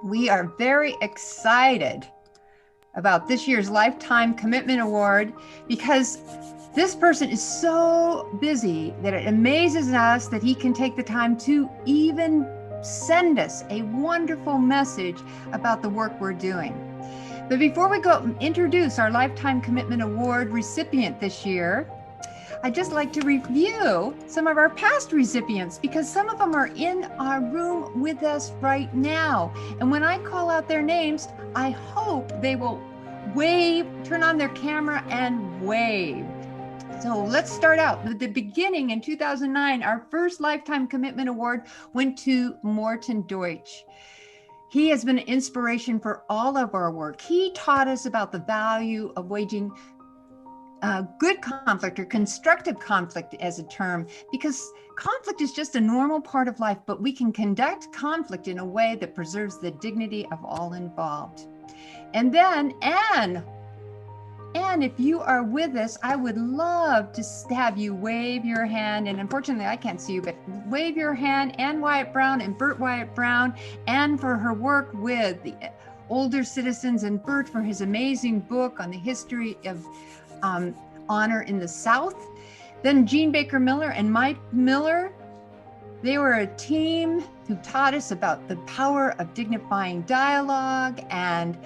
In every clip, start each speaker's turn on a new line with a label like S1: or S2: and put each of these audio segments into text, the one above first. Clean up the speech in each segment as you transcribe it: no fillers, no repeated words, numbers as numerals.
S1: We are very excited about this year's Lifetime Commitment Award because this person is so busy that it amazes us that he can take the time to even send us a wonderful message about the work we're doing. But before we go introduce our Lifetime Commitment Award recipient this year, I'd just like to review some of our past recipients because some of them are in our room with us right now. And when I call out their names, I hope they will wave, turn on their camera and wave. So let's start out with the beginning. In 2009, our first Lifetime Commitment Award went to Morton Deutsch. He has been an inspiration for all of our work. He taught us about the value of waging good conflict, or constructive conflict as a term, because conflict is just a normal part of life, but we can conduct conflict in a way that preserves the dignity of all involved. And then Anne, if you are with us, I would love to have you wave your hand, and unfortunately I can't see you, but wave your hand. Anne Wyatt Brown and Bert Wyatt Brown, Anne for her work with the older citizens, and Bert for his amazing book on the history of honor in the South. Then Jean Baker Miller and Mike Miller, they were a team who taught us about the power of dignifying dialogue and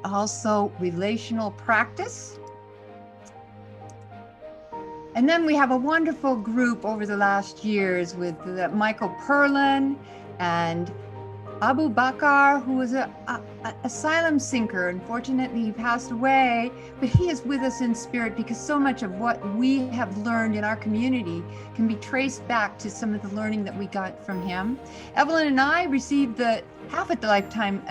S1: also relational practice. And then we have a wonderful group over the last years with Michael Perlin and Abu Bakr, who was an asylum seeker. Unfortunately, he passed away, but he is with us in spirit because so much of what we have learned in our community can be traced back to some of the learning that we got from him. Evelyn and I received the half at the Lifetime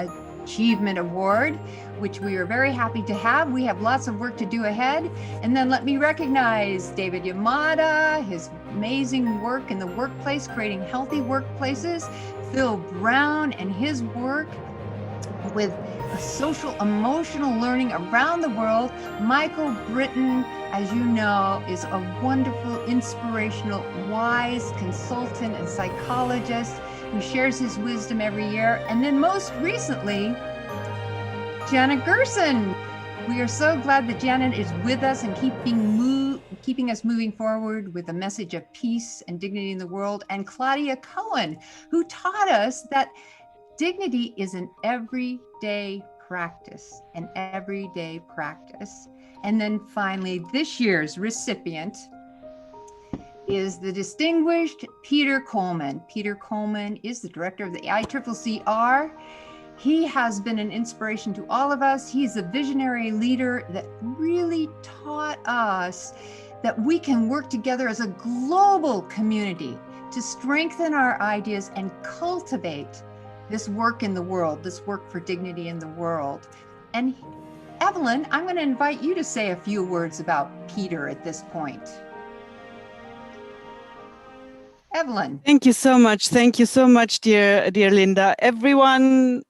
S1: Achievement Award, which we are very happy to have. We have lots of work to do ahead. And then let me recognize David Yamada, his amazing work in the workplace, creating healthy workplaces. Phil Brown and his work with social emotional learning around the world. Michael Britton, as you know, is a wonderful, inspirational, wise consultant and psychologist who shares his wisdom every year. And then most recently, Janet Gerson. We are so glad that Janet is with us and keeping us moving forward with a message of peace and dignity in the world. And Claudia Cohen, who taught us that dignity is an everyday practice, an everyday practice. And then finally, this year's recipient is the distinguished Peter Coleman. Peter Coleman is the director of the ICCCR. He has been an inspiration to all of us. He's a visionary leader that really taught us that we can work together as a global community to strengthen our ideas and cultivate this work in the world, this work for dignity in the world. And Evelyn, I'm going to invite you to say a few words about Peter at this point. Evelyn.
S2: Thank you so much. Thank you so much, dear Linda. Everyone,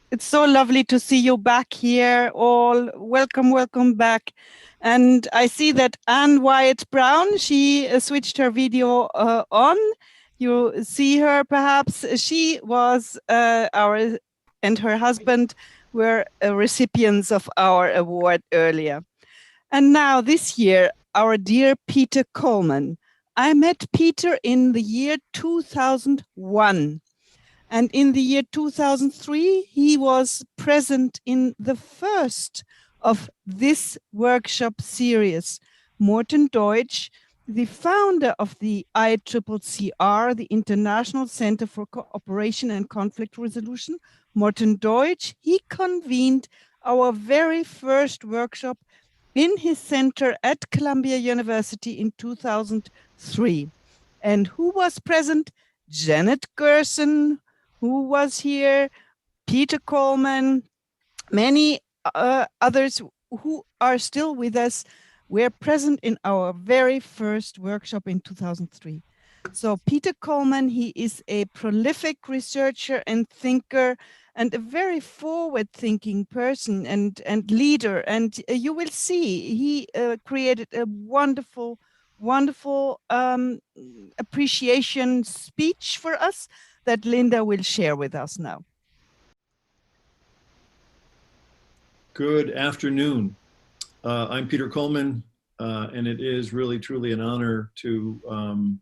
S2: it's so lovely to see you back here. All welcome back. And I see that Anne Wyatt Brown, she switched her video on. You see her perhaps. She was and her husband were recipients of our award earlier. And now this year, our dear Peter Coleman. I met Peter in the year 2001. And in the year 2003, he was present in the first of this workshop series. Morton Deutsch, the founder of the ICCCR, the International Center for Cooperation and Conflict Resolution, Morton Deutsch, he convened our very first workshop in his center at Columbia University in 2003. And who was present? Janet Gerson, who was here, Peter Coleman, many others who are still with us, were present in our very first workshop in 2003. So Peter Coleman, he is a prolific researcher and thinker and a very forward-thinking person and leader. And you will see he created a wonderful appreciation speech for us that Linda will share with us now.
S3: Good afternoon. I'm Peter Coleman, and it is really truly an honor to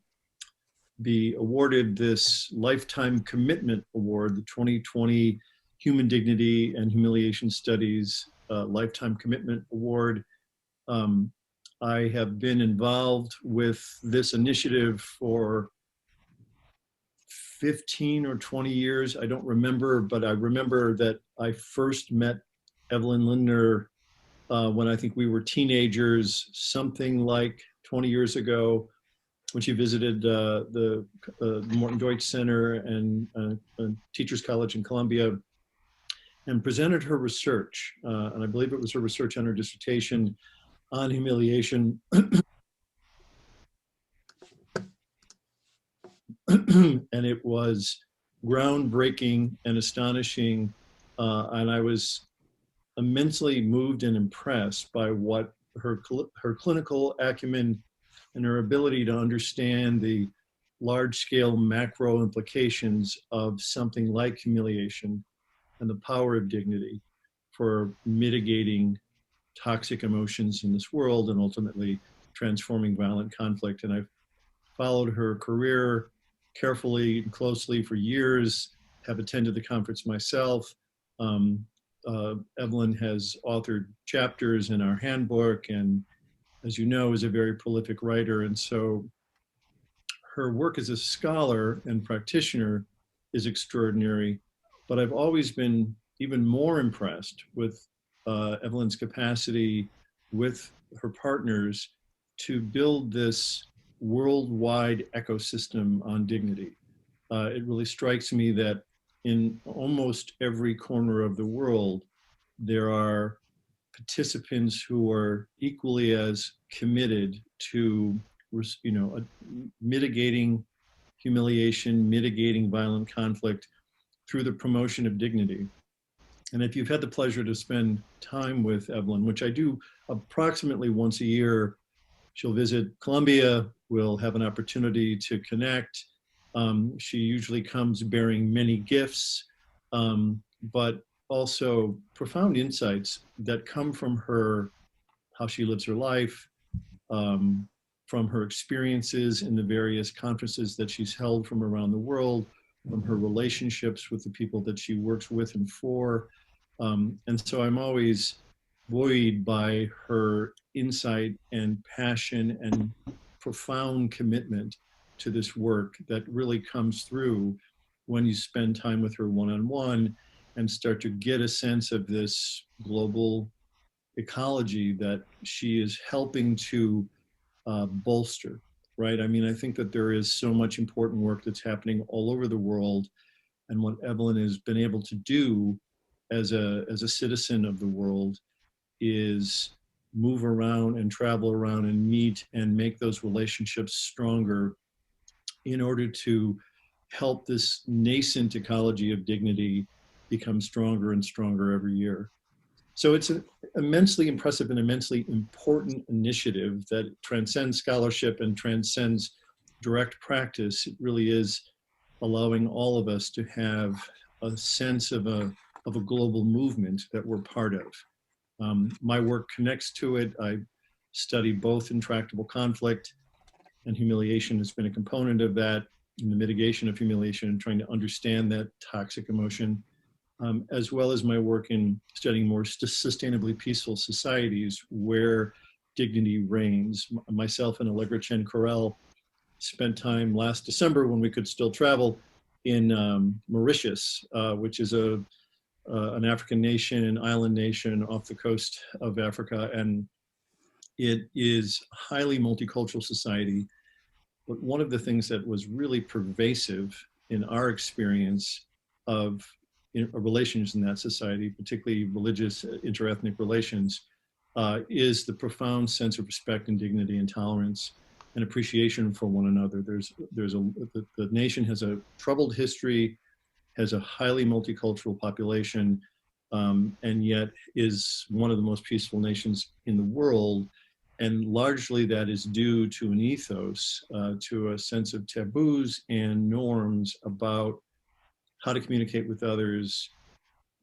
S3: be awarded this Lifetime Commitment Award, the 2020 Human Dignity and Humiliation Studies Lifetime Commitment Award. I have been involved with this initiative for 15 or 20 years. I don't remember, but I remember that I first met Evelyn Lindner when I think we were teenagers, something like 20 years ago, when she visited the Morton Deutsch Center and Teachers College in Columbia and presented her research. And I believe it was her research on her dissertation on humiliation. And it was groundbreaking and astonishing. And I was immensely moved and impressed by what her clinical acumen and her ability to understand the large-scale macro implications of something like humiliation and the power of dignity for mitigating toxic emotions in this world and ultimately transforming violent conflict. And I've followed her career carefully and closely for years, have attended the conference myself. Evelyn has authored chapters in our handbook and, as you know, is a very prolific writer. And so her work as a scholar and practitioner is extraordinary, but I've always been even more impressed with Evelyn's capacity with her partners to build this worldwide ecosystem on dignity. It really strikes me that in almost every corner of the world, there are participants who are equally as committed to, mitigating humiliation, mitigating violent conflict through the promotion of dignity. And if you've had the pleasure to spend time with Evelyn, which I do approximately once a year, she'll visit Columbia, we'll have an opportunity to connect. She usually comes bearing many gifts, but also profound insights that come from her, how she lives her life, from her experiences in the various conferences that she's held from around the world, from her relationships with the people that she works with and for. And so I'm always buoyed by her insight and passion and profound commitment to this work that really comes through when you spend time with her one-on-one and start to get a sense of this global ecology that she is helping to bolster, right? I mean, I think that there is so much important work that's happening all over the world, and what Evelyn has been able to do as a citizen of the world is move around and travel around and meet and make those relationships stronger in order to help this nascent ecology of dignity become stronger and stronger every year. So it's an immensely impressive and immensely important initiative that transcends scholarship and transcends direct practice. It really is allowing all of us to have a sense of a global movement that we're part of. My work connects to it. I study both intractable conflict, and humiliation has been a component of that, in the mitigation of humiliation and trying to understand that toxic emotion. As well as my work in studying more sustainably peaceful societies where dignity reigns. Myself and Allegra Chen Correll spent time last December, when we could still travel, in Mauritius, which is an African nation, an island nation off the coast of Africa. And it is a highly multicultural society. But one of the things that was really pervasive in our experience of relations in that society, particularly religious interethnic relations, is the profound sense of respect and dignity and tolerance and appreciation for one another. The nation has a troubled history, has a highly multicultural population, and yet is one of the most peaceful nations in the world. And largely that is due to an ethos, to a sense of taboos and norms about how to communicate with others,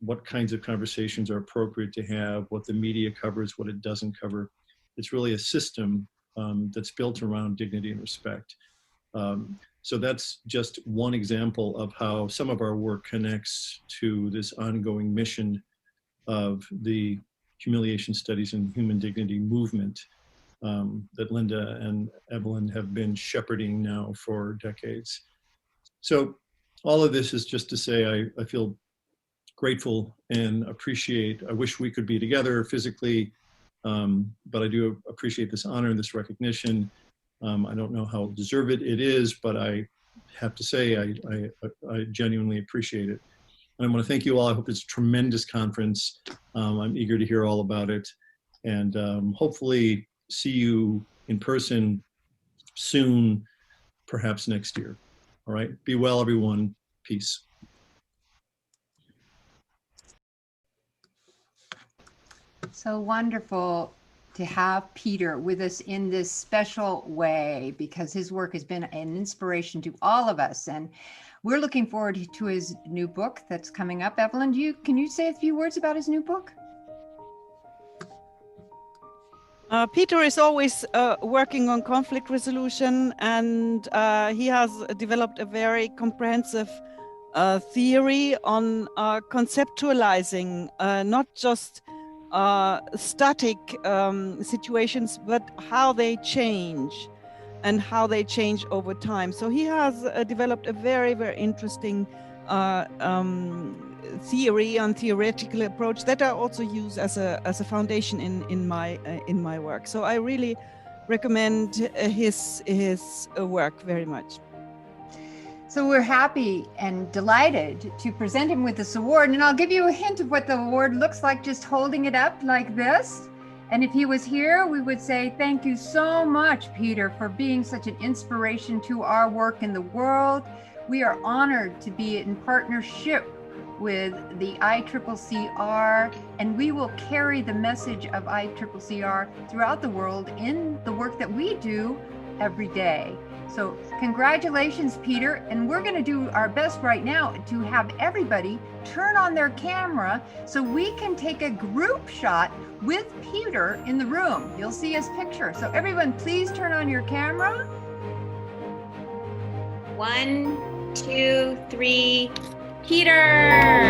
S3: what kinds of conversations are appropriate to have, what the media covers, what it doesn't cover. It's really a system that's built around dignity and respect. So that's just one example of how some of our work connects to this ongoing mission of the humiliation studies and human dignity movement that Linda and Evelyn have been shepherding now for decades. So all of this is just to say I feel grateful and appreciate, I wish we could be together physically, but I do appreciate this honor and this recognition. I don't know how deserved it is, but I have to say I genuinely appreciate it. And I want to thank you all. I hope it's a tremendous conference. I'm eager to hear all about it, and hopefully see you in person soon, perhaps next year. All right, be well, everyone. Peace.
S1: So wonderful to have Peter with us in this special way, because his work has been an inspiration to all of us. And we're looking forward to his new book that's coming up. Evelyn, can you say a few words about his new book?
S2: Peter is always working on conflict resolution, and he has developed a very comprehensive theory on conceptualizing not just static situations, but how they change and how they change over time. So he has developed a very, very interesting theory and theoretical approach that I also use as a foundation in my work. So I really recommend his work very much.
S1: So we're happy and delighted to present him with this award. And I'll give you a hint of what the award looks like, just holding it up like this. And if he was here, we would say, thank you so much, Peter, for being such an inspiration to our work in the world. We are honored to be in partnership with the ICCCR, and we will carry the message of ICCCR throughout the world in the work that we do every day. So congratulations, Peter. And we're going to do our best right now to have everybody turn on their camera so we can take a group shot with Peter in the room. You'll see his picture. So everyone, please turn on your camera.
S4: 1, 2, 3, Peter!